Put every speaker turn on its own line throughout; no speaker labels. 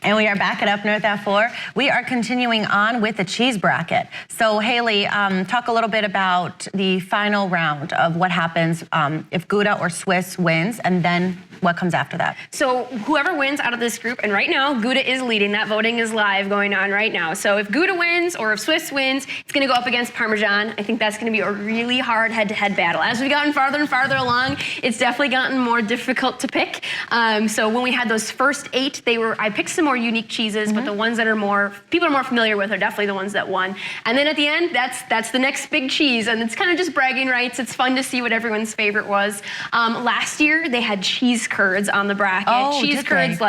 And we are back at Up North at 4. We are continuing on with the cheese bracket. So Haley, talk a little bit about the final round of what happens if Gouda or Swiss wins, and then what comes after that.
So whoever wins out of this group, and right now Gouda is leading, that voting is live going on right now. So if Gouda wins or if Swiss wins, it's gonna go up against Parmesan. I think that's gonna be a really hard head-to-head battle. As we've gotten farther and farther along, it's definitely gotten more difficult to pick. So when we had those first 8, I picked some more unique cheeses, but the ones that people are more familiar with are definitely the ones that won. And then at the end, that's the next big cheese, and it's kind of just bragging rights. It's fun to see what everyone's favorite was. Last year, they had cheese curds on the bracket.
Oh,
cheese curds took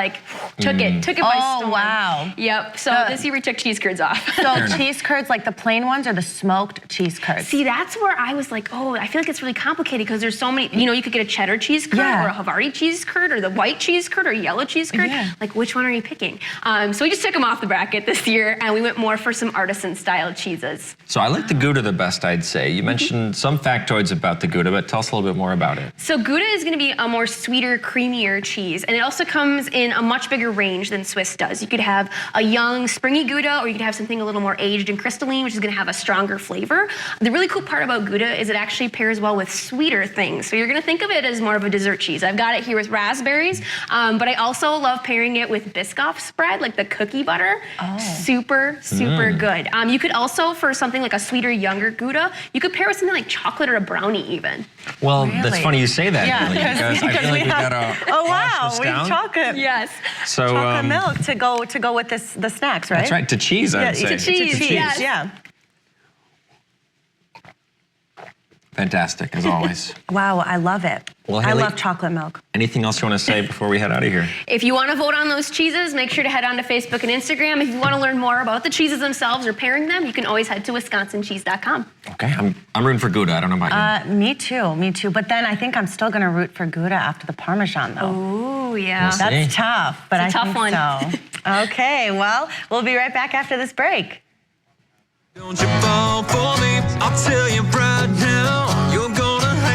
it by storm.
Oh, wow.
Yep. So this year we took cheese curds off.
So cheese curds, like the plain ones or the smoked cheese curds?
See, that's where I was like, oh, I feel like it's really complicated because there's so many. You could get a cheddar cheese curd or a Havarti cheese curd or the white cheese curd or yellow cheese curd.
Yeah.
Like, which one are you picking? So we just took them off the bracket this year, and we went more for some artisan-style cheeses.
So I like the Gouda the best, I'd say. You mentioned some factoids about the Gouda, but tell us a little bit more about it.
So Gouda is going to be a more sweeter, creamier cheese, and it also comes in a much bigger range than Swiss does. You could have a young, springy Gouda, or you could have something a little more aged and crystalline, which is going to have a stronger flavor. The really cool part about Gouda is it actually pairs well with sweeter things. So you're going to think of it as more of a dessert cheese. I've got it here with raspberries, but I also love pairing it with Biscoff spread, like the cookie butter. Super, super good. You could also, for something like a sweeter, younger Gouda, you could pair with something like chocolate or a brownie even.
Well, that's funny you say that,
Yeah,
Haley, because I feel like we got to
oh wow, we
down.
chocolate.
Yes.
So,
chocolate milk to go with the snacks, right?
That's right, to cheese, I would say.
To cheese, yes.
Yeah.
Fantastic, as always.
Wow, I love it.
Well,
I
Haley,
love chocolate milk.
Anything else you want to say before we head out of here?
If you want to vote on those cheeses, make sure to head on to Facebook and Instagram. If you want to learn more about the cheeses themselves or pairing them, you can always head to wisconsincheese.com.
Okay, I'm rooting for Gouda. I don't know about you.
Me too. But then I think I'm still going to root for Gouda after the Parmesan, though.
Oh, yeah.
That's tough, but
it's a
I
tough
think so. Okay, well, we'll be right back after this break.
Don't you fall for me, I'll tell you right.